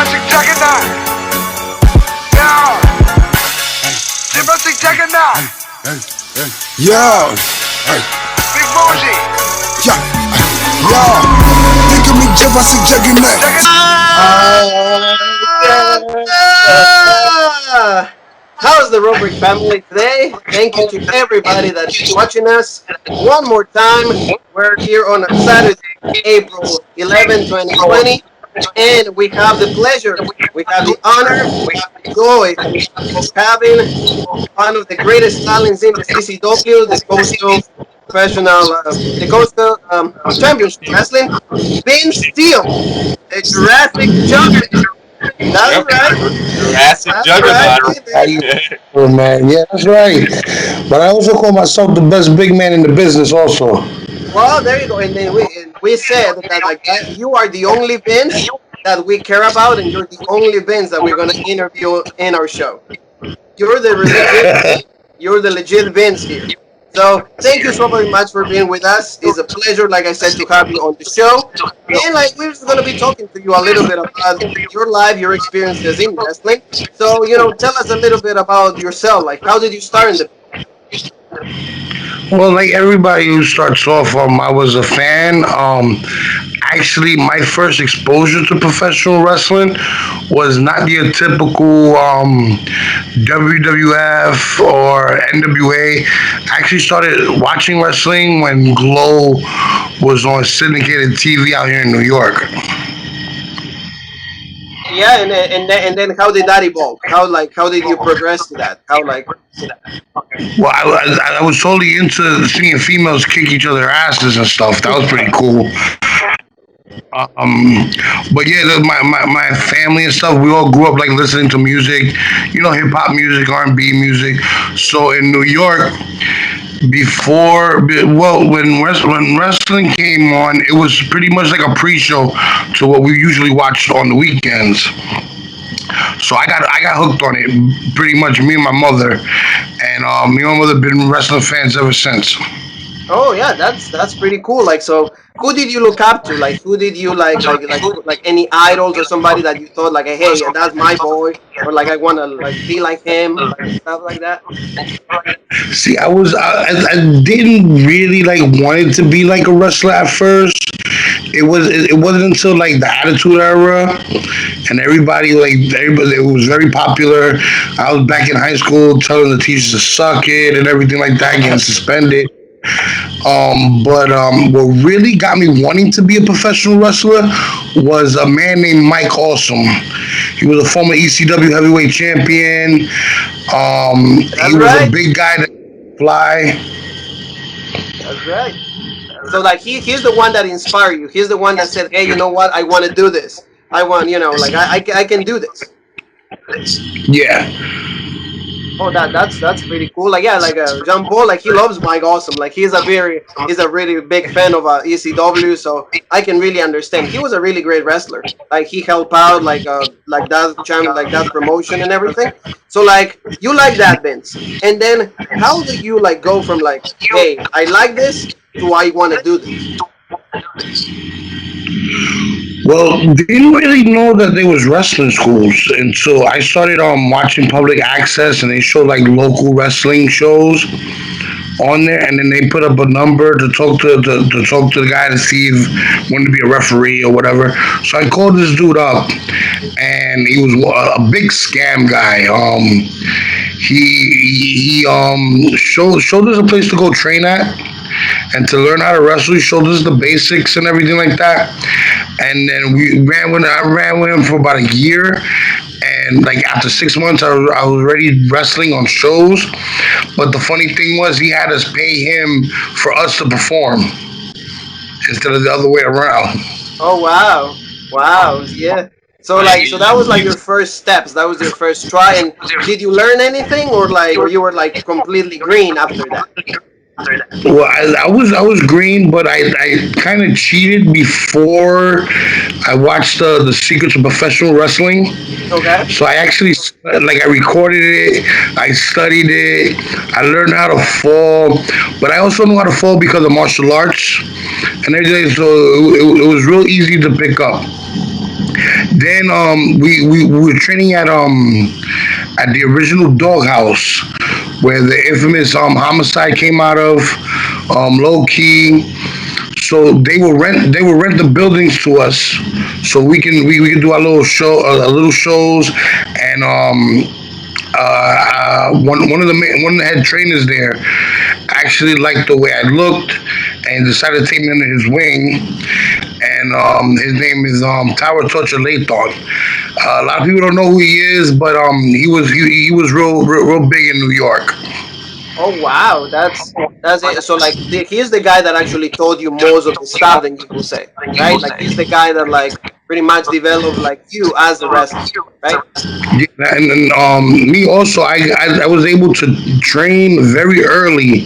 Jurassic Juggernaut. Yeah. Jurassic Juggernaut. Yo. Big Moji. Yo. Think of me, Jurassic Juggernaut. How's the Rubric family today? Thank you to everybody that is watching us. One more time, we're here on Saturday, April 11, 2020, and we have the pleasure, we have the honor, we have the joy of having one of the greatest talents in the CCW, the Coastal Professional, the Coastal Championship Wrestling, Vince Steele, the Jurassic Juggernaut. That's right. Jurassic Juggernaut. Right, Oh, man. Yeah, that's right. But I also call myself the best big man in the business also. well, there you go. And then we said that like you are the only Vince that we care about, and you're the only Vince that we're gonna interview in our show. You're the legit Vince here. So thank you so very much for being with us. It's a pleasure, like I said, to have you on the show. And like we're just gonna be talking to you a little bit about your life, your experiences in wrestling. So tell us a little bit about yourself. Like, how did you start in the? Well, like everybody who starts off, I was a fan. Actually, my first exposure to professional wrestling was not your typical WWF or NWA. I actually started watching wrestling when Glow was on syndicated TV out here in New York. Yeah, and then how did that evolve? How did you progress to that? Well, I was totally into seeing females kick each other asses and stuff. That was pretty cool. But yeah, my family and stuff, we all grew up like listening to music, hip hop music, R&B music. So in New York, when wrestling came on, it was pretty much like a pre-show to what we usually watch on the weekends. So I got hooked on it, pretty much, me and my mother, and me and my mother have been wrestling fans ever since. Oh yeah, that's pretty cool. Like, so who did you look up to? Like, who did you like any idols or somebody that you thought like, hey, that's my boy, or like I want to like be like him, stuff like that? See, I didn't really like wanted to be like a wrestler at first. It wasn't until like the Attitude Era, and everybody it was very popular. I was back in high school telling the teachers to suck it and everything like that, getting suspended. But what really got me wanting to be a professional wrestler was a man named Mike Awesome. He was a former ECW heavyweight champion. He was a big guy that could fly. That's right. So like he's the one that inspired you. He's the one that said, hey, you know what? I want to do this. I want, like I can do this. Yeah. Oh, that's pretty cool. Like, yeah, like John Paul, like he loves Mike Awesome. Like he's a really big fan of ECW. So I can really understand. He was a really great wrestler. Like he helped out like that channel, like that promotion and everything. So like you like that, Vince. And then how do you like go from like, hey, I like this to I want to do this? Well, didn't really know that there was wrestling schools until I started watching public access, and they showed like local wrestling shows on there, and then they put up a number to talk to the guy to see if wanted to be a referee or whatever. So I called this dude up, and he was a big scam guy. He showed us a place to go train at. And to learn how to wrestle, he showed us the basics and everything like that. And then I ran with him for about a year. And like after 6 months, I was already wrestling on shows. But the funny thing was, he had us pay him for us to perform instead of the other way around. Oh wow, yeah. So that was like your first steps. That was your first try. And did you learn anything, or you were like completely green after that? Well, I was green, but I kind of cheated before I watched the Secrets of Professional Wrestling. Okay. So I actually I recorded it, I studied it, I learned how to fall, but I also know how to fall because of martial arts and everything. So it was real easy to pick up. Then we were training at the original doghouse where the infamous homicide came out of, low key. So they will rent the buildings to us, so we can do our little shows, and one of the head trainers there actually liked the way I looked and decided to take me under his wing. And his name is Tower Torture Lathon. A lot of people don't know who he is, but he was real big in New York. Oh wow, that's it. So like he's the guy that actually taught you most of the stuff, then you will say, right? Like he's the guy that like pretty much developed like you as the wrestler, right? Yeah, and me also, I was able to train very early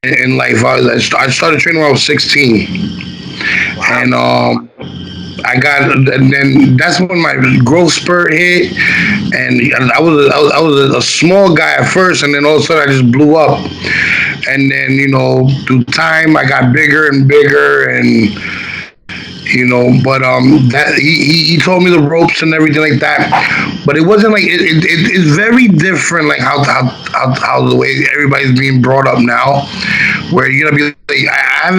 in life. I started training when I was 16, Wow. and and then that's when my growth spurt hit, and I was a small guy at first, and then all of a sudden I just blew up, and then through time I got bigger and bigger, and but that he told me the ropes and everything like that, but it wasn't like it's very different, like how the way everybody's being brought up now, where you're gonna be like, I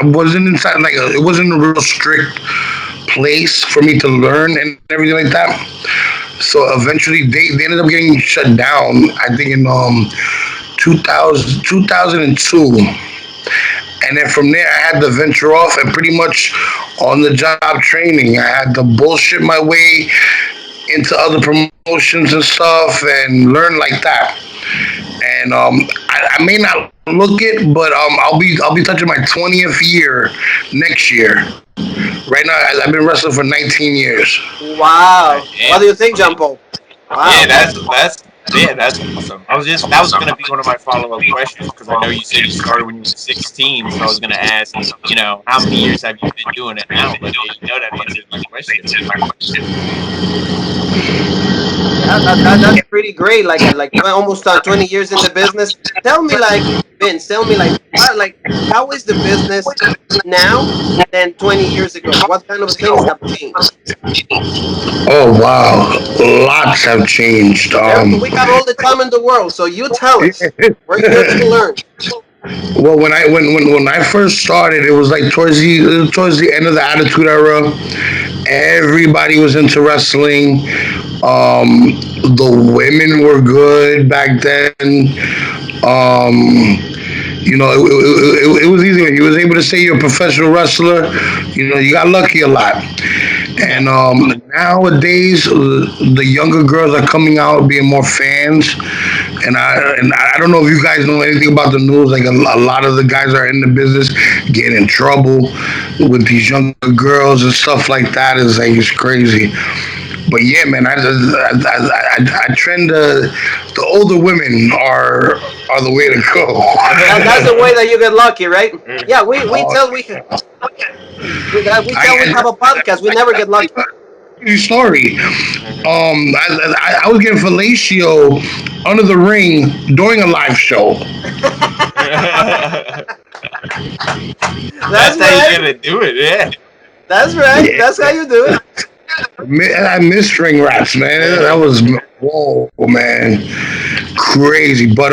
wasn't inside, like it wasn't a real strict place for me to learn and everything like that. So eventually they ended up getting shut down, I think in 2002. And then from there, I had to venture off and pretty much on the job training. I had to bullshit my way into other promotions and stuff and learn like that. And I may not look it, but I'll be touching my 20th year next year. Right now, I've been wrestling for 19 years. Wow. What do Yeah, you think, John Paul? yeah, Wow. that's awesome. That was gonna be one of my follow up questions because I know you said you started when you were 16, so I was gonna ask, how many years have you been doing it now? But yeah, that answers my question. Yeah, that's pretty great. Like almost 20 years in the business. Tell me, like Vince, tell me, like how is the business now than 20 years ago? What kind of things have changed? Oh wow, lots have changed. We got all the time in the world, so you tell us. We're here to learn. Well, when I first started, it was like towards the end of the Attitude Era. Everybody was into wrestling. The women were good back then. It was easy. You was able to say you're a professional wrestler. You got lucky a lot. And nowadays, the younger girls are coming out being more fans. And I don't know if you guys know anything about the news. Like a lot of the guys are in the business getting in trouble with these younger girls and stuff like that. It's crazy. But yeah, man, I trend the older women are the way to go. That's the way that you get lucky, right? Yeah, we Oh, tell we have a podcast. We never get lucky. story. Mhm. I was getting fellatio under the ring during a live show. That's That's how you right. gotta do it. Yeah. That's right. Yeah, That's how you do it. I miss ring rats, man. That was whoa, man, crazy. But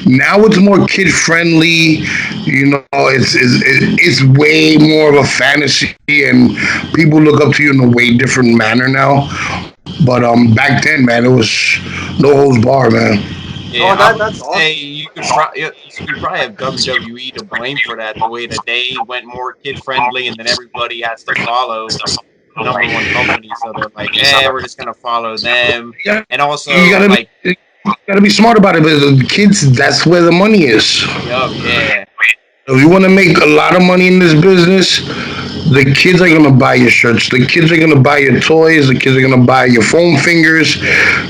now it's more kid friendly. It's way more of a fantasy, and people look up to you in a way different manner now. But back then, man, it was no holds bar, man. Yeah, Oh, I would that's say awesome. you could probably have WWE to blame for that. The way that they went more kid friendly, and then everybody has to follow the number one company. So they're like, we're just gonna follow them. Yeah, And you also, gotta like, be, you gotta be smart about it. But the kids, that's where the money is. yup, yeah, If you want to make a lot of money in this business, the kids are gonna buy your shirts. The kids are gonna buy your toys. The kids are gonna buy your foam fingers.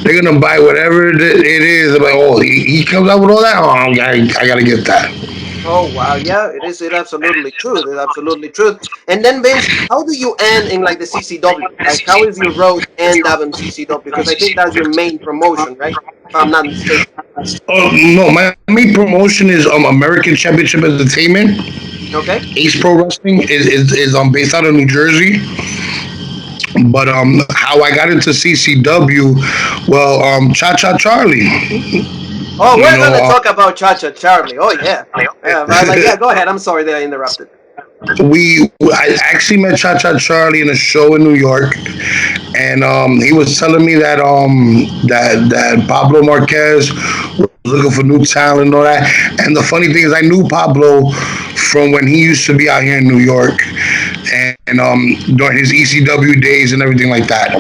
They're gonna buy whatever it is. They're like, oh, he comes out with all that. Oh, I gotta get that. Oh wow, yeah, it is. It absolutely true. It's absolutely true. And then Vince, how do you end in like the CCW? Like, how is your road end up in CCW? Because I think that's your main promotion, right? If I'm not mistaken. Oh no, my main promotion is American Championship Entertainment. Okay. Ace Pro Wrestling is based out of New Jersey. But how I got into CCW, well, Cha Cha Charlie, Oh, you we're know, gonna talk about Cha Cha Charlie. Oh yeah. Yeah, go ahead. I'm sorry that I interrupted. I actually met Cha Cha Charlie in a show in New York, and he was telling me that that Pablo Marquez was looking for new talent and all that. And the funny thing is, I knew Pablo from when he used to be out here in New York, and during his ECW days and everything like that.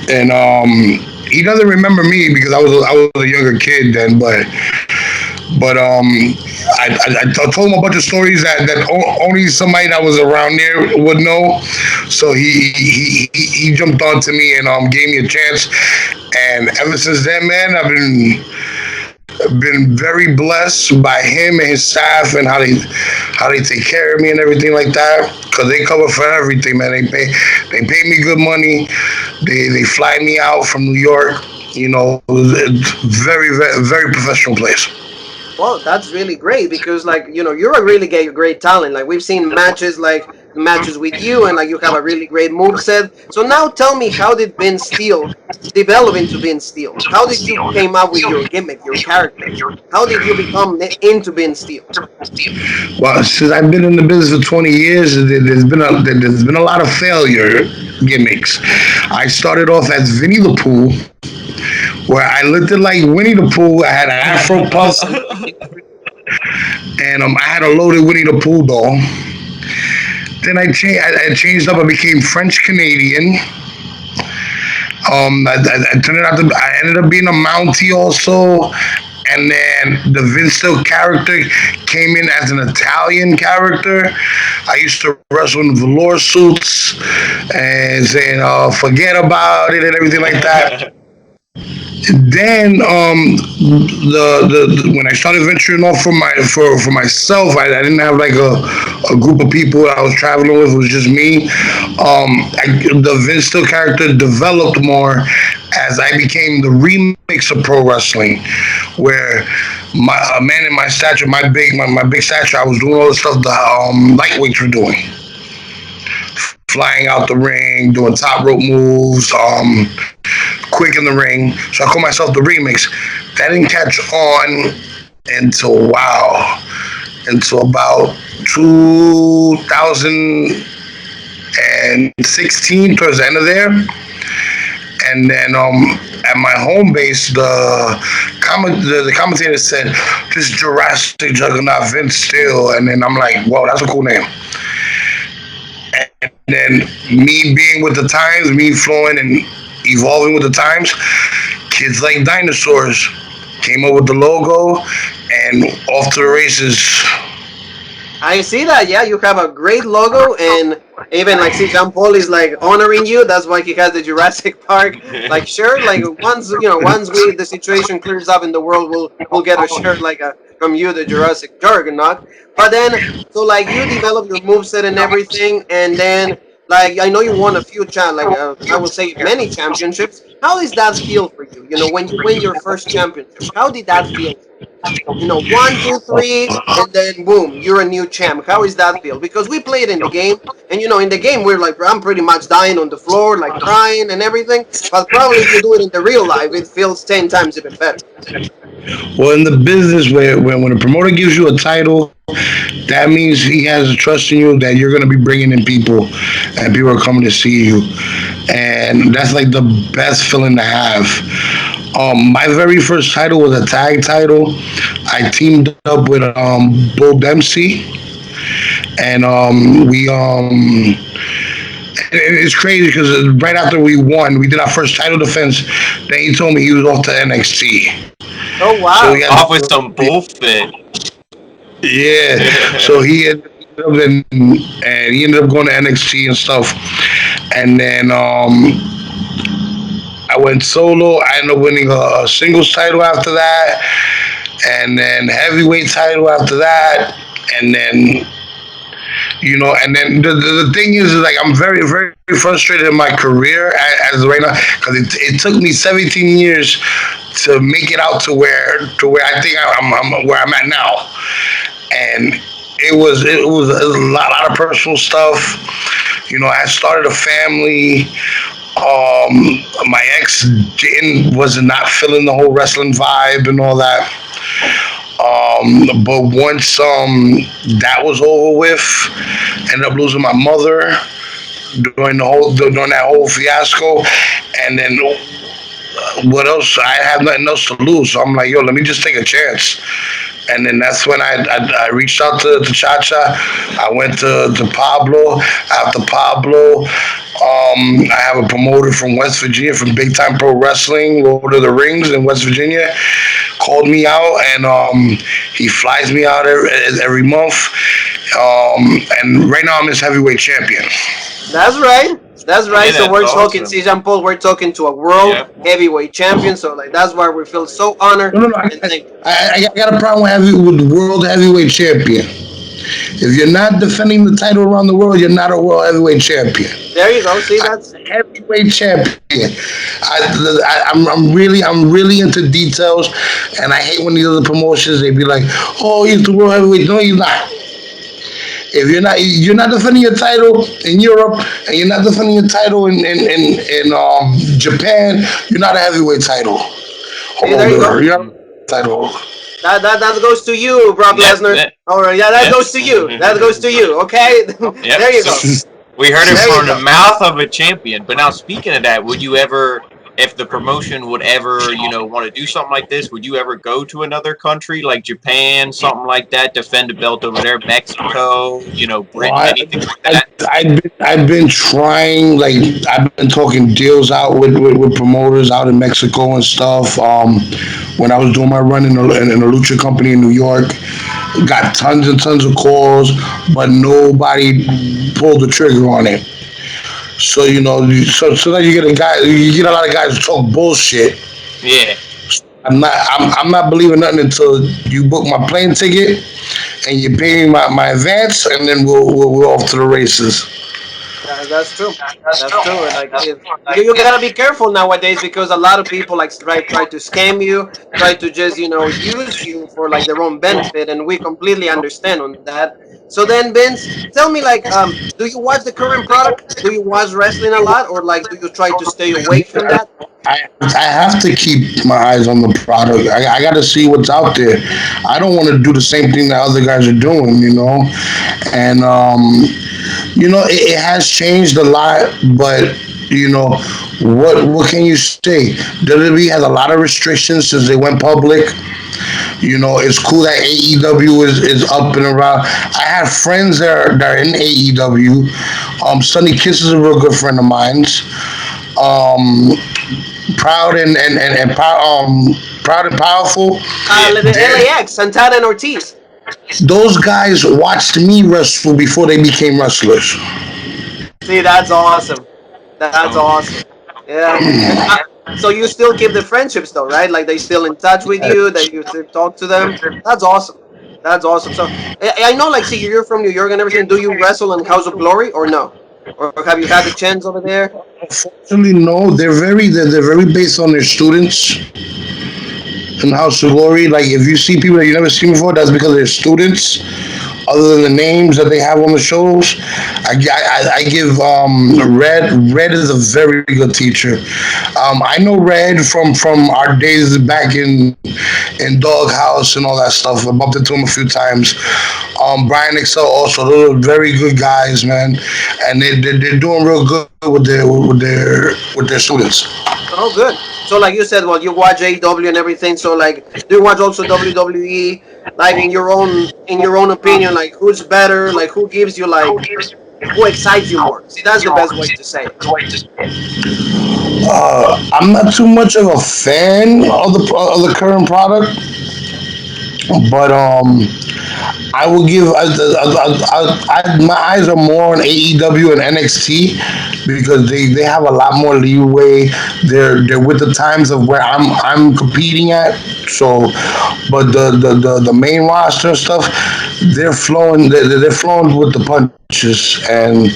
And he doesn't remember me because I was a younger kid then, but I told him a bunch of stories that only somebody that was around there would know. So he jumped onto me and gave me a chance. And ever since then, man, I've been very blessed by him and his staff and how they take care of me and everything like that. Cause they cover for everything, man. They pay me good money. They fly me out from New York. It's very professional place. Well, that's really great because, like, you're a really great talent. Like, we've seen matches with you, and like you have a really great move set. So now, tell me, how did Vince Steele develop into Vince Steele? How did you came up with your gimmick, your character? How did you become into Vince Steele? Well, since I've been in the business for 20 years, there's been a lot of failure gimmicks. I started off as Vinny the Pooh, where I looked like Winnie the Pooh. I had an Afro puff, and I had a loaded Winnie the Pooh doll. Then I changed up. I became French Canadian. I turned it out to. I ended up being a Mountie also, and then the Vince Steele character came in as an Italian character. I used to wrestle in velour suits and saying, "Forget about it" and everything like that. Then when I started venturing off for myself, I didn't have like a group of people I was traveling with. It was just me. The Vince Steele character developed more as I became the remix of pro wrestling, where a man in my stature, my big stature, I was doing all the stuff the lightweights were doing, flying out the ring, doing top rope moves, quick in the ring. So I call myself the remix. That didn't catch on until about 2016, towards the end of there. And then at my home base, the commentator said, "This Jurassic Juggernaut Vince Steele," and then I'm like, "Whoa, that's a cool name." And then me being with the times, me flowing and evolving with the times, Kids Like Dinosaurs came up with the logo, and off to the races. I see that. Yeah, you have a great logo, and even like see Jean Paul is like honoring you. That's why he has the Jurassic Park like shirt. Like once the situation clears up in the world, we'll get a shirt like from you, the Jurassic Juggernaut. But then, so like you develop your moveset and everything, and then like I know you won a few I would say many championships. How does that feel for you? When you win your first championship, how did that feel? 1, 2, 3, and then boom, you're a new champ. How is that feel? Because we played in the game, and in the game we're like, I'm pretty much dying on the floor, like crying and everything. But probably if you do it in the real life, it feels 10 times even better. Well, in the business, where when a promoter gives you a title, that means he has a trust in you that you're going to be bringing in people, and people are coming to see you, and that's like the best feeling to have. My very first title was a tag title. I teamed up with Bull Dempsey, and it's crazy because right after we won, we did our first title defense. Then he told me he was off to NXT. Oh wow! So off with some bullshit. Yeah. So he ended up and he ended up going to NXT and stuff. And then I went solo. I ended up winning a singles title after that, and then heavyweight title after that, and then and then the thing is like I'm very very frustrated in my career as right now because it took me 17 years to make it out to where I think I'm where I'm at now, and it was a lot of personal stuff. I started a family. My ex was not feeling the whole wrestling vibe and all that. But once that was over with, ended up losing my mother during that whole fiasco, and then what else? I have nothing else to lose, so I'm like, yo, let me just take a chance. And then that's when I reached out to Cha Cha. I went to Pablo. After Pablo, I have a promoter from West Virginia, from Big Time Pro Wrestling, Lord of the Rings in West Virginia, called me out, and he flies me out every month. And right now I'm his heavyweight champion. That's right. That's right. Yeah, So that's we're talking, awesome. see, Jean Paul, we're talking to a world heavyweight champion. So like that's why we feel so honored No, no, no. and thank you. I got a problem with the world heavyweight champion. If you're not defending the title around the world, you're not a world heavyweight champion. There you go. See, that's Heavyweight champion. I'm really into details, and I hate when these other promotions they be like, "Oh, he's the world heavyweight." No, you're not. If you're not defending your title in Europe, and you're not defending your title in Japan, you're not a heavyweight title see, there you go. holder. You're not a title holder. That goes to you, Brock Lesnar. All right, yeah, that goes to you. That goes to you. Okay, there you go. We heard it There you from the go. mouth of a champion. But now, speaking of that, would you ever, if the promotion would ever, want to do something like this, would you ever go to another country like Japan, something like that, defend a belt over there, Mexico, Britain, anything like that? I've been trying, like, I've been talking deals out with promoters out in Mexico and stuff. When I was doing my run in a lucha company in New York, got tons and tons of calls, but nobody pulled the trigger on it. So so that you get a lot of guys who talk bullshit. Yeah. I'm not believing nothing until you book my plane ticket and you pay me my advance, and then we're off to the races. That's true. That's true. Like you gotta be careful nowadays because a lot of people like try to scam you, try to just use you for like their own benefit, and we completely understand on that. So then, Vince, tell me like, do you watch the current product? Do you watch wrestling a lot, or like do you try to stay away from that? I have to keep my eyes on the product. I got to see what's out there. I don't want to do the same thing that other guys are doing, And it has changed a lot, but what can you say? WWE has a lot of restrictions since they went public. It's cool that AEW is up and around. I have friends that are in AEW. Sonny Kiss is a real good friend of mine. Proud proud and powerful. The LAX, Santana and Ortiz. Those guys watched me wrestle before they became wrestlers. See, that's awesome. That's awesome. Yeah. So you still keep the friendships though, right? Like they still in touch with you, that you still talk to them. That's awesome. That's awesome. So I know, like, see, you're from New York and everything. Do you wrestle in House of Glory or no? Or have you had the chance over there? Unfortunately, no. They're very based on their students in House of Glory. Like if you see people that you never seen before, that's because they're students. Other than the names that they have on the shows, I give Red. Red is a very good teacher. I know Red from our days back in Doghouse and all that stuff. I bumped into him a few times. Bryan Excel also. Those are very good guys, man, and they're doing real good with their students. Oh, good. So, like you said, well, you watch AEW and everything. So, like, do you watch also WWE? Like, in your own opinion, like, who's better? Like, who gives you who excites you more? See, that's the best way to say it. I'm not too much of a fan of the current product, but I will give. My eyes are more on AEW and NXT because they have a lot more leeway. They're with the times of where I'm competing at. So, but the main roster and stuff, they're flowing. They're flowing with the punches, and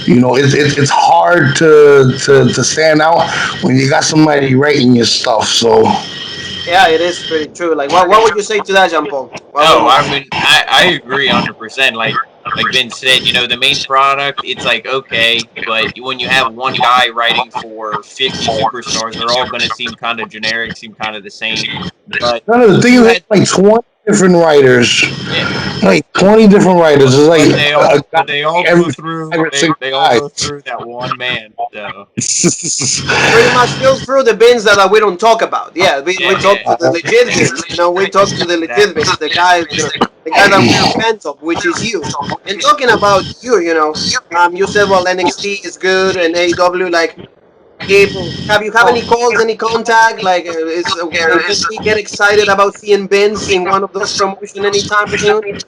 it's hard to stand out when you got somebody writing your stuff. So. Yeah, it is pretty true. Like, what would you say to that, Jean Paul? No, I mean, I agree 100%. Like, like Vince said, the main product, it's like, okay, but when you have one guy writing for 50 superstars, they're all going to seem kind of generic, seem kind of the same. But No, the thing you is, had, like 20 different writers. yeah, Like 20 different writers. It's like but they a all, guy but they all go every through, every single they all guy. go through that one man. So Pretty much go through the bins that we don't talk about. Yeah, we talk yeah, to the legit bins. We talk to the legit bins, the guy, the guy that we are fans of, which is you. And talking about you, you said well NXT is good and AEW like. If, have you have any calls, any contact? Like, can we get excited about seeing Vince in one of those promotions anytime soon?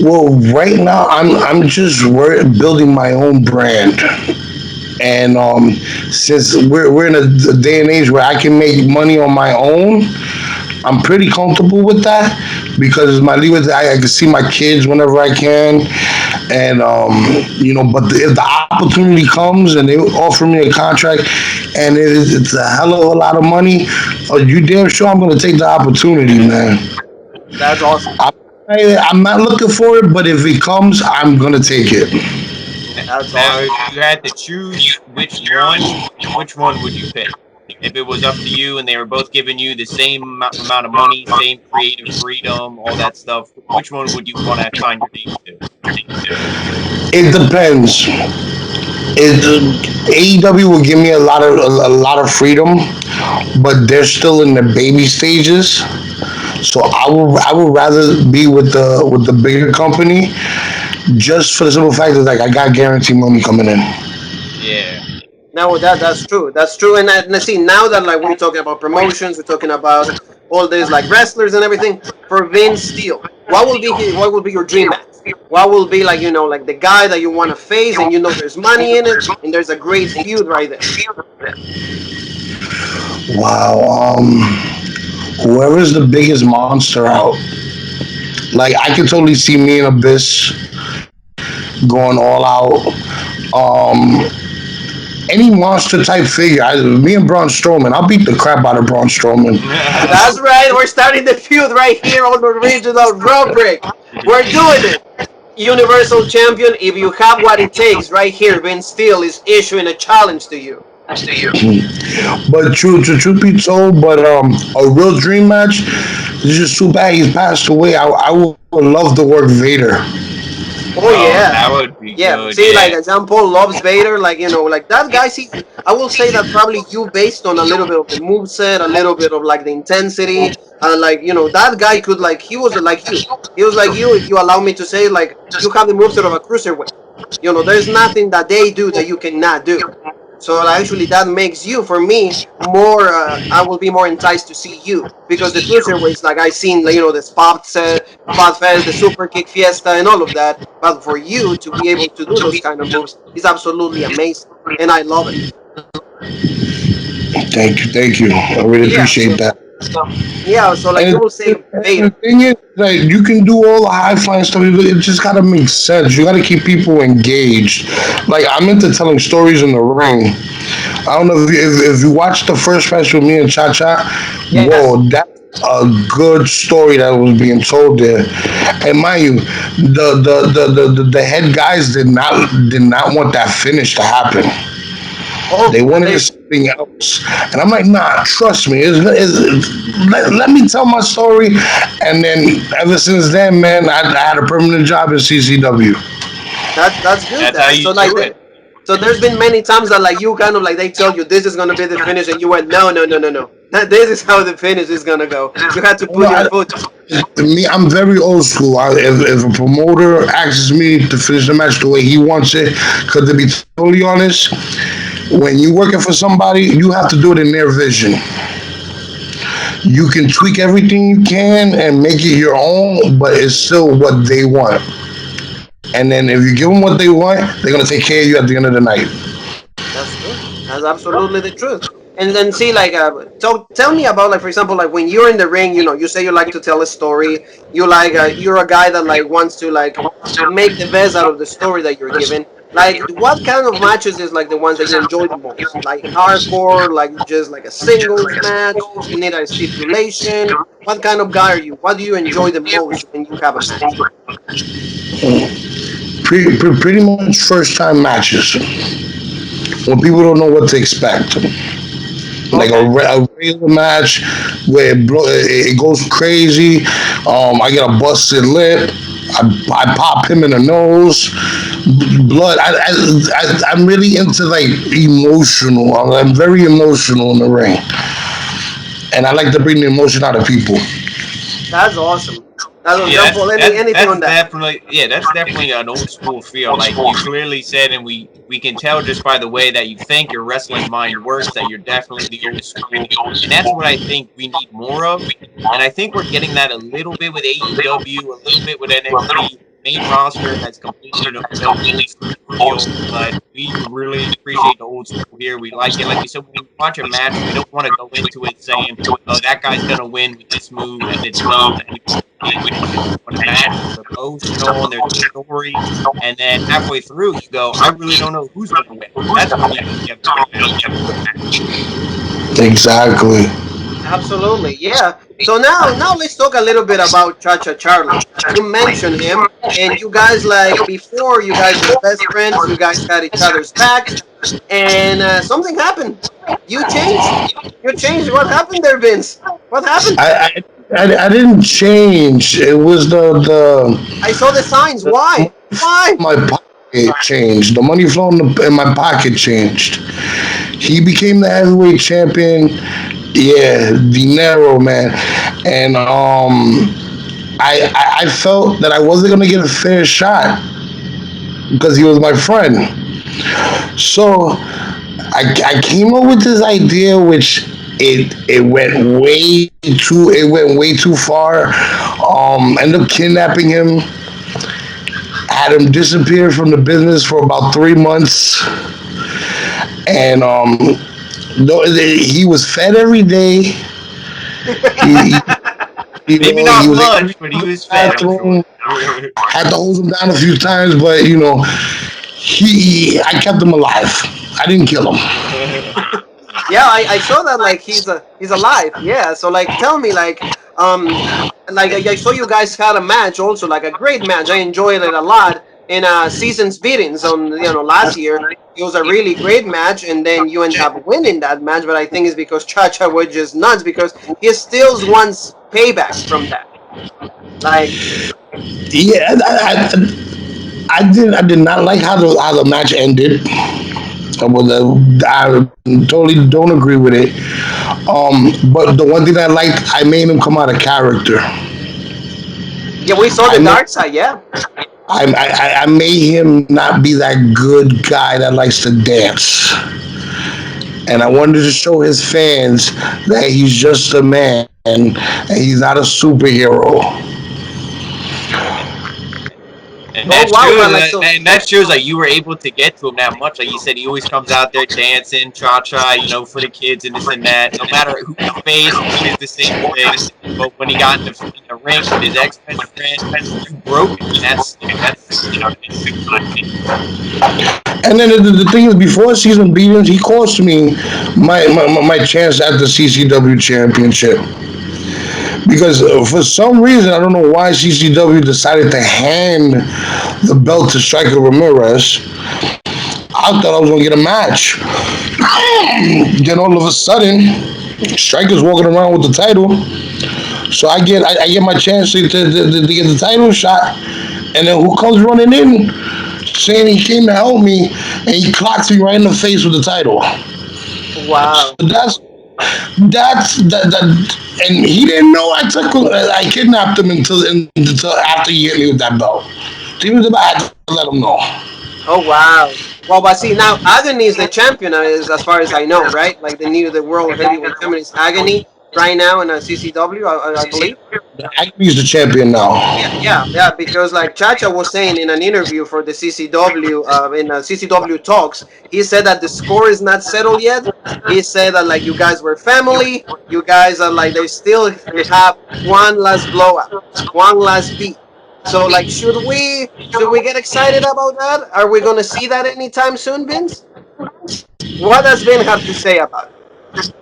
Well, right now I'm just building my own brand. And since we're in a day and age where I can make money on my own, I'm pretty comfortable with that because my leeway, I can see my kids whenever I can, and but if the opportunity comes and they offer me a contract, and it's a hell of a lot of money, you damn sure I'm gonna take the opportunity, man. That's awesome. I'm not looking for it, but if it comes, I'm gonna take it. That's now awesome. if you had to choose which one would you pick? If it was up to you and they were both giving you the same amount of money, same creative freedom, all that stuff, which one would you want to sign your name to? It depends. AEW will give me a lot of freedom, but they're still in the baby stages. So I would rather be with the bigger company, just for the simple fact that like I got guaranteed money coming in. Yeah. No, that's true. That's true. And I see now that like we're talking about promotions, we're talking about all these like wrestlers and everything. For Vince Steele, what will be your dream match? What will be like like the guy that you want to face and there's money in it and there's a great feud right there. Wow. Whoever's the biggest monster out, like I can totally see me and Abyss going all out. Any monster type figure, me and Braun Strowman, I'll beat the crap out of Braun Strowman. That's right. We're starting the feud right here on the regional rubric. We're doing it. Universal Champion, if you have what it takes right here, Vince Steele is issuing a challenge to you. But truth be told, but a real dream match. It's just too bad he's passed away. I would love to work Vader. Oh yeah, that would be good. See, Yeah. like Jean Paul loves Vader, like like that guy. See, I will say that probably you based on a little bit of the moveset, a little bit of like the intensity, and like that guy could like he was like you. He was like you. If you allow me to say, like you have the moveset of a cruiserweight. There's nothing that they do that you cannot do. So actually, that makes you, for me, more. I will be more enticed to see you because the cruiserweights, like I seen, the spot fest, the super kick fiesta, and all of that. But for you to be able to do those kind of moves is absolutely amazing, and I love it. Thank you. I really Yeah. appreciate that. Yeah. So like you will say, And Vader. the thing is, like, you can do all the high flying stuff. It just gotta make sense. You gotta keep people engaged. Like I'm into telling stories in the ring. I don't know if you watched the first match with me and Cha Cha. Yes. Whoa, that's a good story that was being told there. And mind you, the head guys did not want that finish to happen. Oh, They wanted something else, and I'm like, nah, trust me. Let me tell my story, and then ever since then, man, I had a permanent job in CCW. that's good. That's how you So like do it. so there's been many times that like you kind of like they tell you this is gonna be the finish and you went no. This is how the finish is gonna go. You had to put your foot. Me, I'm very old school. If a promoter asks me to finish the match the way he wants it, because to be totally honest, when you're working for somebody, you have to do it in their vision. You can tweak everything you can and make it your own, but it's still what they want. And then if you give them what they want, they're gonna take care of you at the end of the night. That's true. That's absolutely the truth. And then see, like, tell me about, like, for example, like when you're in the ring, you say you like to tell a story. You're a guy that like wants to like make the best out of the story that you're given. Like, what kind of matches is like the ones that you enjoy the most? Like hardcore, like just like a singles match? You need a stipulation. What kind of guy are you? What do you enjoy the most when you have a match? Pretty much first time matches when people don't know what to expect. Like Okay. a regular match where it goes crazy. I get a busted lip. I pop him in the nose. Blood. I'm really into like emotional. I'm very emotional in the ring, and I like to bring the emotion out of people. That's awesome. Yeah, Don't pull anything on that. that's definitely an old school feel. Like you clearly said, and we can tell just by the way that you think your wrestling mind works that you're definitely the old school, and that's what I think we need more of. And I think we're getting that a little bit with AEW, a little bit with NXT. Main roster has completely the old school feel, but we really appreciate the old school here. We like it. Like you said, when we watch a match, we don't want to go into it saying, "Oh, that guy's gonna win with this move," and it's done. When a match is emotional and there's a story, and then halfway through you go, I really don't know who's going to win. That's when you have to Exactly. Absolutely, yeah. So now let's talk a little bit about Cha-Cha Charlie. You mentioned him, and you guys like before you guys were best friends. You guys had each other's backs, and something happened. You changed. You changed. What happened there, Vince? What happened? I didn't change. It was I saw the signs. Why? Why? my pocket changed. The money flowing in my pocket changed. He became the heavyweight champion. Yeah, dinero, man. And I felt that I wasn't gonna get a fair shot because he was my friend. So I came up with this idea, which it went way too far. Ended up kidnapping him, had him disappear from the business for about 3 months, and he was fed every day. He, maybe he not was much, but he was fed. bathroom. Had to hose him down a few times, but I kept him alive. I didn't kill him. Yeah, I saw that. Like he's alive. Yeah. So like, tell me like I saw you guys had a match also, like a great match. I enjoyed it a lot in season's beatings on last year. It was a really great match, and then you end up winning that match. But I think it's because Cha-Cha was just nuts because he still wants payback from that. Like, Yeah, I did not like how the match ended. I totally don't agree with it. But the one thing I liked, I made him come out of character. yeah, we saw I the made, dark side. Yeah. I made him not be that good guy that likes to dance. And I wanted to show his fans that he's just a man and he's not a superhero. And Oh that wow, shows man! Like so. and that shows like you were able to get to him that much. Like you said, he always comes out there dancing, cha-cha, for the kids and this and that. No matter who you face, it's the same thing. But when he got in the ring with his ex-best friend, you broke it. That's And then the thing is, before season beatings, he cost me my chance at the CCW championship. Because for some reason, I don't know why CCW decided to hand the belt to Striker Ramirez. I thought I was gonna get a match. Then all of a sudden, Striker's walking around with the title. So I get my chance to get the title shot. And then who comes running in saying he came to help me, and he clocks me right in the face with the title. Wow. So that, and he didn't know I kidnapped him until after he hit me with that belt. So he was about to let him know. Oh wow. Well, but see now, Agony is the champion, as far as I know, right? Like the world heavyweight champion is Agony right now in a CCW, I believe. He's the champion now. Yeah. Because like Chacha was saying in an interview for the CCW, in CCW talks, he said that the score is not settled yet. He said that like you guys were family, you guys are like they still have one last blowout, one last beat. So like, should we get excited about that? Are we gonna see that anytime soon, Vince? What does Vin have to say about it?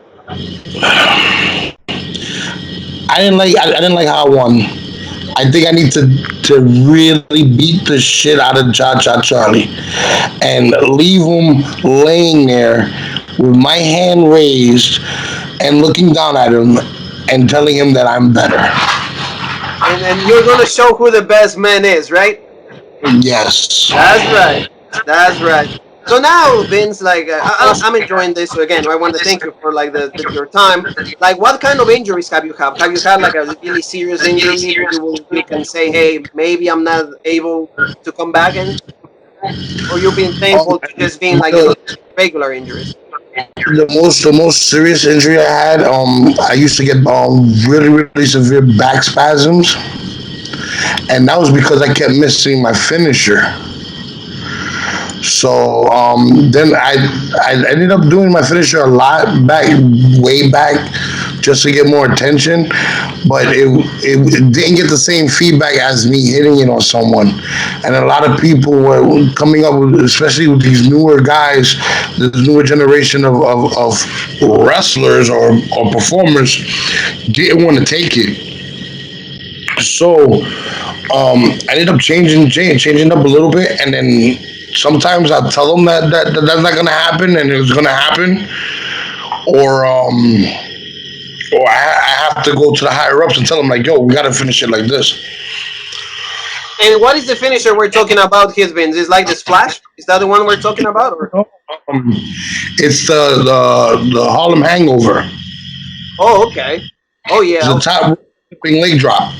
I didn't like how I won. I think I need to really beat the shit out of Cha Cha Charlie and leave him laying there with my hand raised and looking down at him and telling him that I'm better. And you're gonna show who the best man is, right? Yes. That's right. That's right. So now, Vince, like, I'm enjoying this. So again, I want to thank you for like your time. Like, what kind of injuries have you had? Have you had like a really serious injury where you can say, hey, maybe I'm not able to come back, and or you've been thankful to just being like regular injuries? The most serious injury I had, I used to get really really severe back spasms, and that was because I kept missing my finisher. So then I ended up doing my finisher a lot back, way back, just to get more attention, but it didn't get the same feedback as me hitting it on someone. And a lot of people were coming up with, especially with these newer guys, this newer generation of wrestlers or performers, didn't want to take it. So I ended up changing up a little bit, and then sometimes I tell them that's not gonna happen, and it's gonna happen, or I have to go to the higher ups and tell them like, yo, we gotta finish it like this. And what is the finisher we're talking about here, Vince? Is like the splash? Is that the one we're talking about? Or? It's the Harlem Hangover. Oh, okay. Oh, yeah. It's the top leg drop.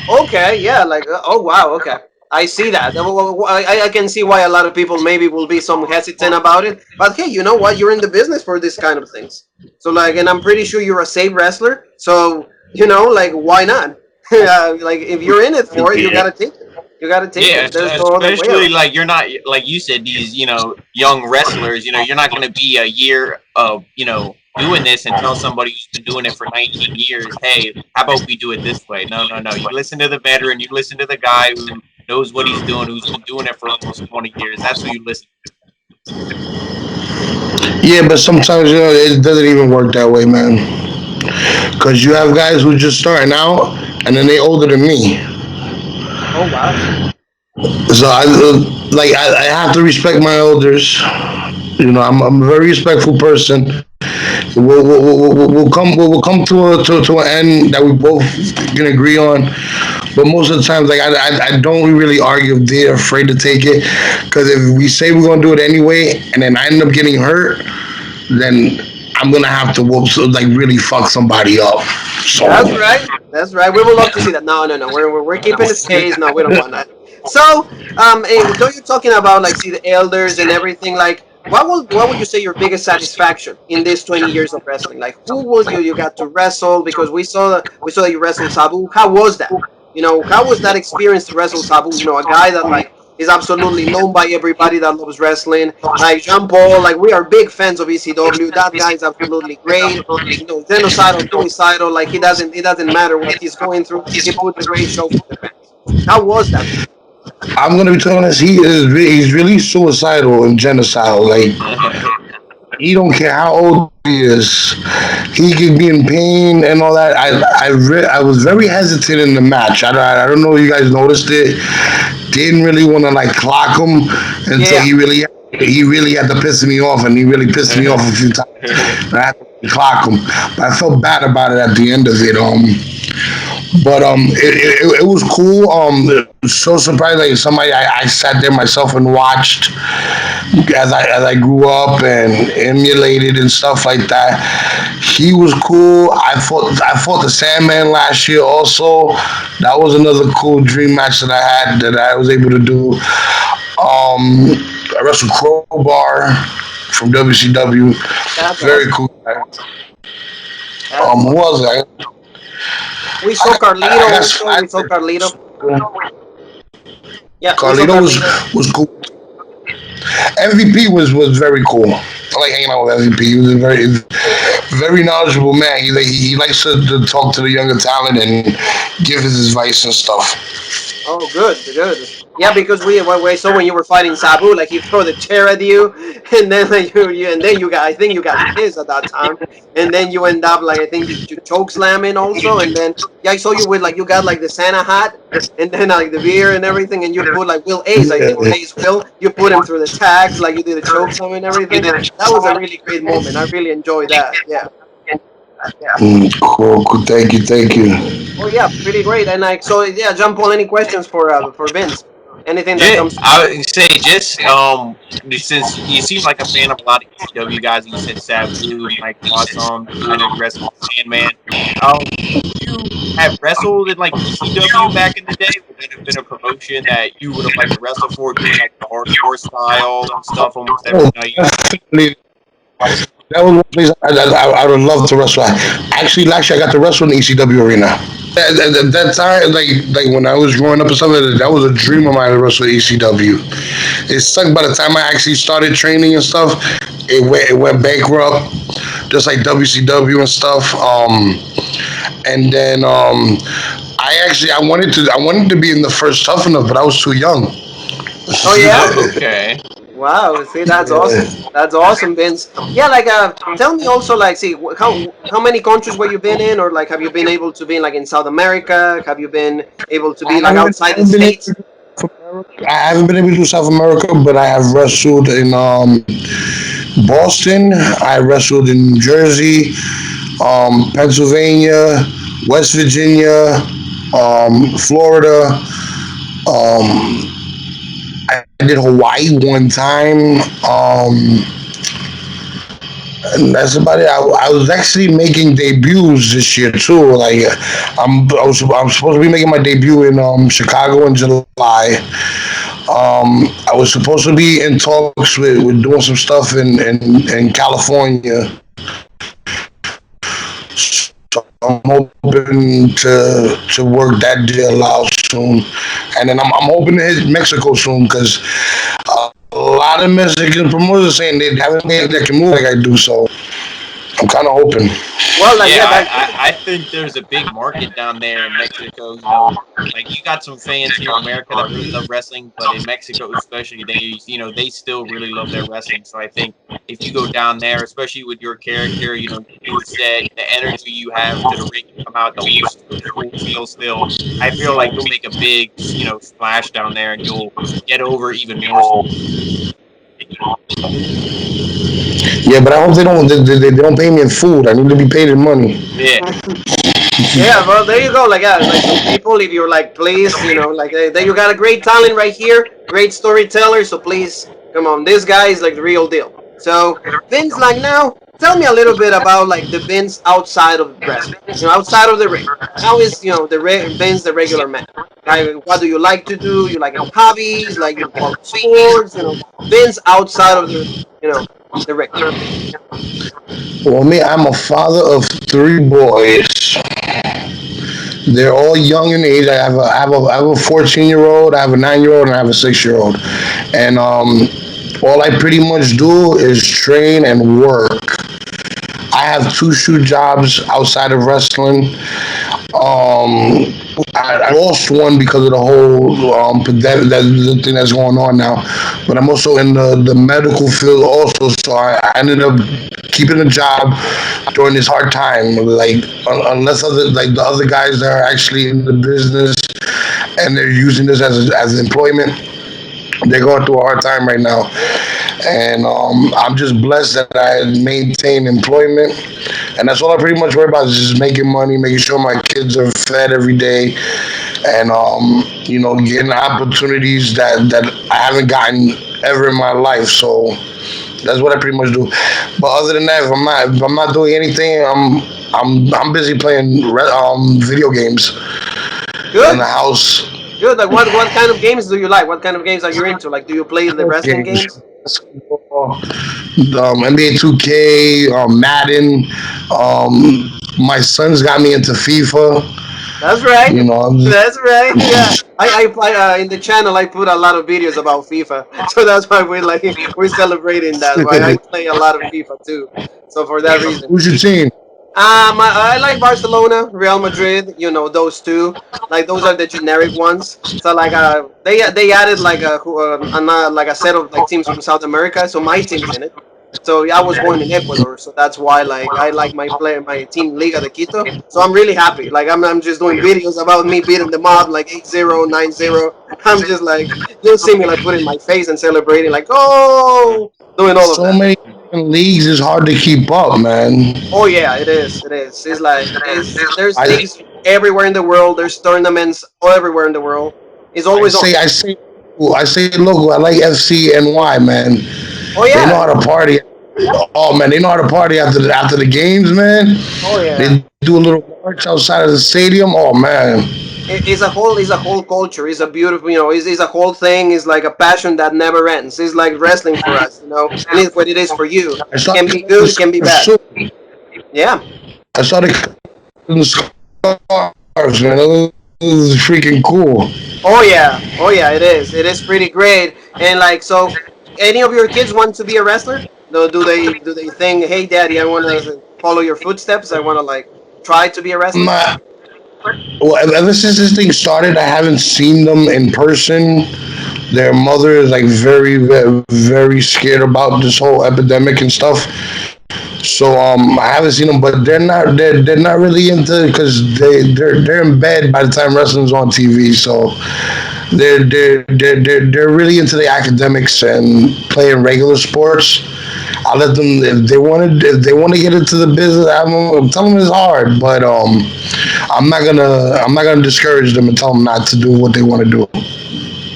Okay, yeah, like, oh, wow, okay. I see that. I can see why a lot of people maybe will be some hesitant about it. But hey, you know what? You're in the business for this kind of things. So, like, and I'm pretty sure you're a safe wrestler. So, like, why not? Like, if you're in it for it, you gotta take it. You gotta take it. There's no other way. Especially like you're not, like you said, these young wrestlers. You're not going to be a year of doing this and tell somebody who's been doing it for 19 years, hey, how about we do it this way? No. You listen to the veteran. You listen to the guy who knows what he's doing, who's been doing it for almost 20 years. That's who you listen to. Yeah, but sometimes it doesn't even work that way, man. Because you have guys who just starting out and then they older than me. Oh wow! So I have to respect my elders. I'm a very respectful person. We'll come to an end that we both can agree on. But most of the times, like I don't really argue if they're afraid to take it, because if we say we're gonna do it anyway, and then I end up getting hurt, then I'm gonna have to really fuck somebody up. So that's right. That's right. We would love to see that. No. We're keeping the space. No, we don't want that. So, though you're talking about like see the elders and everything, like what would you say your biggest satisfaction in these 20 years of wrestling? Like who was you got to wrestle? Because we saw that you wrestled Sabu. How was that? How was that experience to wrestle Sabu? A guy that like is absolutely known by everybody that loves wrestling. Like Jean Paul, like we are big fans of ECW. That guy is absolutely great. Genocidal, suicidal, like it doesn't matter what he's going through. He put a great show for the fans. How was that? I'm gonna be telling us he's really suicidal and genocidal. Like he don't care how old he is. He could be in pain and all that. I was very hesitant in the match. I don't know if you guys noticed it. Didn't really want to like clock him until he really had to piss me off, and he really pissed me off a few times. I had to clock him, but I felt bad about it at the end of it. But it was cool. It was so surprising. Like somebody I sat there myself and watched as I grew up and emulated and stuff like that. He was cool. I fought the Sandman last year also. That was another cool dream match that I had that I was able to do. I wrestled Crowbar from WCW. Very cool. Who was I? We saw Carlito. We saw Carlito. Yeah, Carlito was cool. MVP was very cool. I like hanging out with MVP. He was a very knowledgeable man. He likes to talk to the younger talent and give his advice and stuff. Oh, good, good. Yeah, because we saw when you were fighting Sabu, like he throw the chair at you, and then like and then you got, I think you got pissed at that time, and then you end up like I think you choke slamming also, and then yeah, I saw you with like you got like the Santa hat, and then like the beer and everything, and you put like Will Ace, I think Yeah. Ace Will, you put him through the tags, like you did a choke slam and everything. That was a really great moment. I really enjoyed that. Yeah. Cool, cool. Thank you, thank you. Oh yeah, pretty great. And like so, yeah, jump on any questions for Vince. Anything that Just, comes to I mind. would say, just since you seem like a fan of a lot of ECW guys, you said Sabu, Mike Awesome. I know you wrestled with Sandman. You have wrestled in like ECW back in the day. Would that have been a promotion that you would have liked to wrestle for, doing like the hardcore style and stuff almost every Oh, night? definitely. That was one place I would love to wrestle. Actually, last year I got to wrestle in the ECW arena. At that time, like when I was growing up and stuff, that was a dream of mine to wrestle ECW. It sucked by the time I actually started training and stuff. It went bankrupt, just like WCW and stuff. And then I wanted to be in the first Tough Enough, but I was too young. Oh yeah. Okay. Wow. See, that's awesome. Yeah. That's awesome, Vince. Yeah, like tell me also like, see, how many countries were you been in, or like have you been able to be in, like in South America? Have you been able to I be like haven't, I outside the haven't been able states? to do South America. I haven't been able to do South America, but I have wrestled in Boston. I wrestled in New Jersey, Pennsylvania, West Virginia, Florida. I did Hawaii one time. And that's about it. I was actually making debuts this year too. Like I'm supposed to be making my debut in Chicago in July. I was supposed to be in talks with doing some stuff in California. So I'm hoping to work that deal out soon, and then I'm hoping to hit Mexico soon because a lot of Mexican promoters are saying they haven't made that can move like I do. So I'm kind of hoping. Well, like Yeah, yeah, that I think there's a big market down there in Mexico. You know, like you got some fans here in America that really love wrestling, but in Mexico especially, they still really love their wrestling. So I think if you go down there, especially with your character, your moveset, the energy you have to the ring, you come out the full feel still. I feel like you'll make a big, splash down there, and you'll get over even more so. Yeah, but I hope they don't pay me in food. I need to be paid in money. Yeah. yeah, well, there you go. Like, yeah, like some people, if you're like, please, like, there you got a great talent right here, great storyteller. So please, come on, this guy is like the real deal. So Vince, like now, tell me a little bit about like the Vince outside of wrestling, outside of the ring. How is Vince the regular man? Like, what do you like to do? You like any hobbies? Like you follow sports? Vince outside of the ring. Well, me, I'm a father of three boys. They're all young in age. I have a 14-year-old, I have a 9-year-old, and I have a 6-year-old. And all I pretty much do is train and work. I have two shoe jobs outside of wrestling. I lost one because of the whole pandemic, that the thing that's going on now. But I'm also in the medical field also, so I ended up keeping a job during this hard time. Like unless the other guys that are actually in the business and they're using this as employment, they're going through a hard time right now. And I'm just blessed that I maintain employment, and that's all I pretty much worry about is just making money, making sure my kids are fed every day, and getting opportunities that I haven't gotten ever in my life. So that's what I pretty much do. But other than that, if I'm not doing anything, I'm busy playing video games in the Good, house. good. Like what kind of games do you like? What kind of games are you into? Like, do you play the wrestling Games, games? basketball, NBA 2K, Madden. My son's got me into FIFA. That's right. You know, I'm just, That's right. Yeah. I in the channel I put a lot of videos about FIFA, so that's why we're celebrating that. Why I play a lot of FIFA too. So for that reason. who's your team? I like Barcelona, Real Madrid. You know those two. Like those are the generic ones. So like they added like like a set of like teams from South America. So my team's in it. So yeah, I was born in Ecuador, so that's why like I like my team Liga de Quito. So I'm really happy. Like I'm just doing videos about me beating them up like 8-0, 9-0. I'm just like you'll see me like putting my face and celebrating like oh doing all of So that. many leagues is hard to keep up, man. Oh yeah, it is. It is. It's like it's there's I leagues everywhere in the world. There's tournaments everywhere in the world. It's I always on. say I say I say local. I like FCNY, man. Oh They know yeah. how to party. Oh man, they know how to party after the games, man. Oh yeah. They do a little march outside of the stadium. Oh man, It's a whole culture. It's a beautiful, it's a whole thing. It's like a passion that never ends. It's like wrestling for us, and it's what it is for you. I It saw can be good, it can be bad. Yeah. I saw the scarves, man. It was freaking cool. Oh yeah. Oh yeah. It is. It is pretty great. And like so, any of your kids want to be a wrestler? Do they think, hey, daddy, I want to follow your footsteps. I want to like try to be a I'm wrestler. not. Well, ever since this thing started, I haven't seen them in person. Their mother is like very scared about this whole epidemic and stuff. So I haven't seen them, but they're not really into because they're in bed by the time wrestling's on TV. So they're really into the academics and playing regular sports. I let them if they want to get into the business. I'm telling them it's hard, but I'm not gonna discourage them and tell them not to do what they want to do.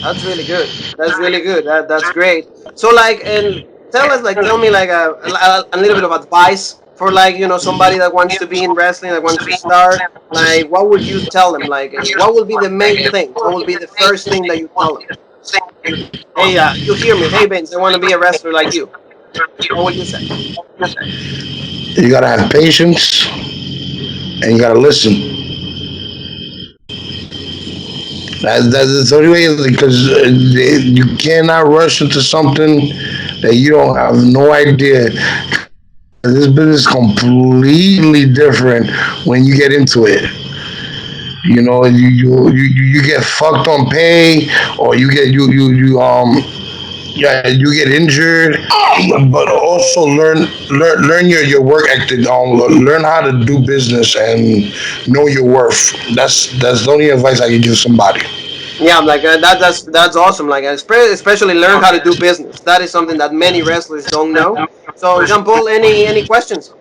That's really good. That's really good. That's great. So like, and tell me like a little bit of advice for like somebody that wants to be in wrestling, that wants to start. Like, what would you tell them? Like, what will be the main thing? What will be the first thing that you tell them? Hey, you hear me? Hey, Vince, I want to be a wrestler like you. What would you say? You gotta have patience and you gotta listen. That's the only way because you cannot rush into something that you don't have no idea. This business is completely different when you get into it. You know, you get fucked on pay, or you get yeah, you get injured, but also learn your work ethic. Learn how to do business and know your worth. That's the only advice I can give somebody. Yeah, I'm like that's awesome. Like, especially learn how to do business. That is something that many wrestlers don't know. So, Jean Paul, any questions?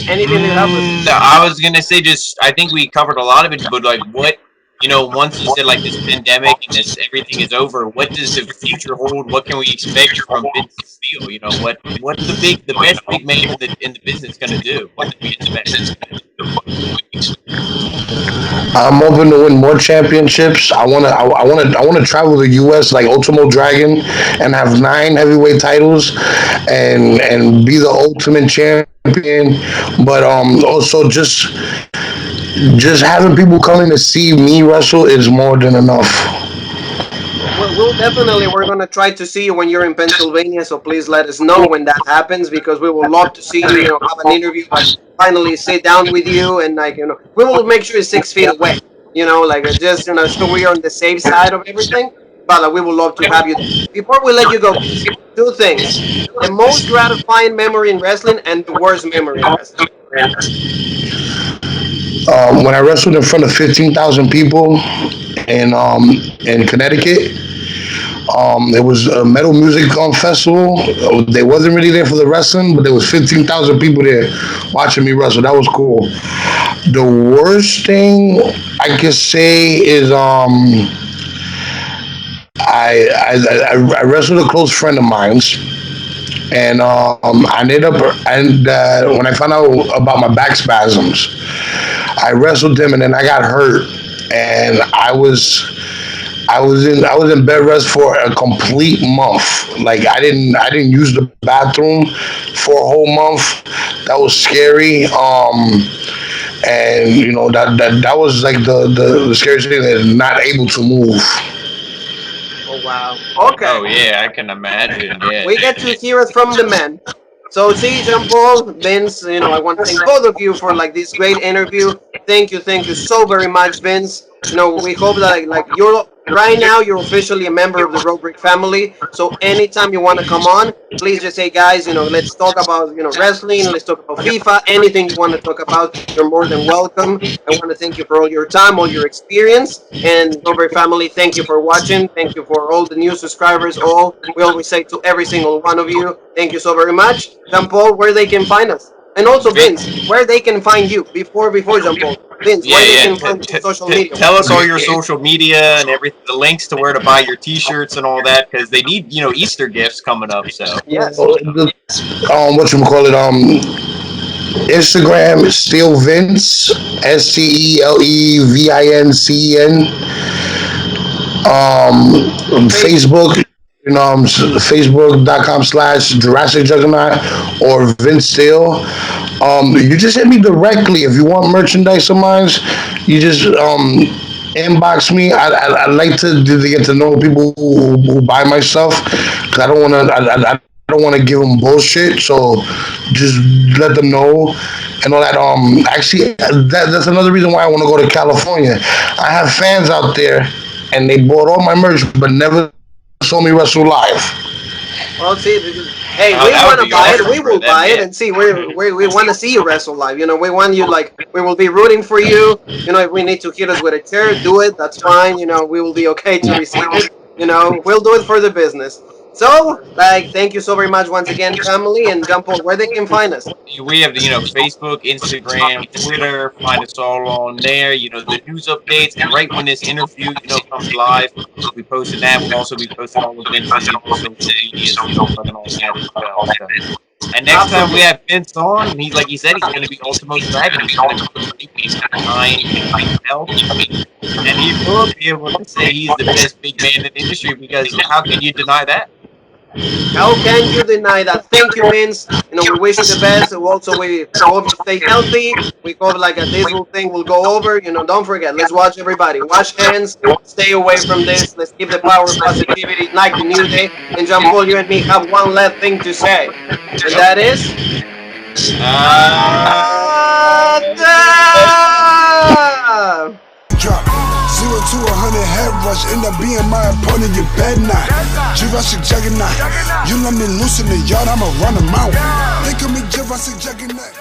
Anything to help us? No, I was gonna say just I think we covered a lot of it, but like what once you said like this pandemic and this everything is over, what does the future hold? What can we expect from Vince Steele? What's the best big man in the business gonna do? What can we expect? I'm hoping to win more championships. I wanna travel the U.S. like Ultimo Dragon and have 9 heavyweight titles, and be the ultimate champion. But also just having people coming to see me wrestle is more than enough. We'll definitely we're gonna try to see you when you're in Pennsylvania. So please let us know when that happens because we will love to see you. Have an interview, like finally sit down with you, and like we will make sure it's 6 feet away. Like just so we are on the safe side of everything. But we would love to have you there. Before we let you go, Vince, two things: the most gratifying memory in wrestling and the worst memory in wrestling. When I wrestled in front of 15,000 people in in Connecticut, it was a metal music festival. They wasn't really there for the wrestling, but there was 15,000 people there watching me wrestle. That was cool. The worst thing I could say is I wrestled a close friend of mine's, and I ended up and when I found out about my back spasms, I wrestled him, and then I got hurt, and I was in bed rest for a complete month. Like I didn't use the bathroom for a whole month. That was scary. And that was like the scariest thing, that not able to move. Oh wow. Okay. Oh yeah, I can imagine. Yeah. We get to hear it from the man. So see, Jean Paul, Vince, I want to thank both of you for like this great interview. Thank you so very much, Vince. We hope that like you're right now you're officially a member of the Robrick family. So anytime you want to come on, please just say, guys, let's talk about wrestling, let's talk about FIFA, anything you want to talk about, you're more than welcome. I want to thank you for all your time, all your experience, and Robrick family, thank you for watching. Thank you for all the new subscribers. All we always say to every single one of you, thank you so very much. Jean Paul, where they can find us, and also Vince, where they can find you before Jean Paul. Vince, Yeah, where they yeah. can find you social media. Tell us all your social media and everything, the links to where to buy your T-shirts and all that, because they need Easter gifts coming up. So Yes. What you call it? Instagram is Steele Vince, STELEVINCEN. Facebook, Facebook.com/Jurassic Juggernaut or Vince Steele. You just hit me directly if you want merchandise of mine. You just inbox me. I like to get to know people who buy my stuff because I don't want to. I don't want to give them bullshit. So just let them know and all that. Actually, that's another reason why I want to go to California. I have fans out there, and they bought all my merch, but never saw me wrestle live. Well, see, hey, we want to buy it. We will buy it and see. We want to see you wrestle live. We want you we will be rooting for you. If we need to hit us with a chair, do it. That's fine. We will be okay to receive it. We'll do it for the business. So, thank you so very much once again, family, and Jean Paul, where they can find us. We have Facebook, Instagram, Twitter. Find us all on there. The news updates, and right when this interview comes live, we'll be posting that. We'll also be posting all of Vince's social media and all that as well. So. And next time we have Vince on, and like he said, he's going to be Ultimo Dragon. He's going to be behind himself. And he will be able to say he's the best big man in the industry, because how can you deny that? How can you deny that? Thank you, Vince. We wish you the best. Also, we hope you stay healthy. We hope this whole thing will go over. Don't forget, let's watch everybody. Wash hands. Stay away from this. Let's keep the power of positivity like the New Day. And Jean Paul, you and me have one last thing to say. And that is... Drop 0 to 100 head rush, end up being my opponent. You bet not. Jurassic Juggernaut, you let me loose in the yard, I'ma run them out. Think of me, Jurassic Juggernaut.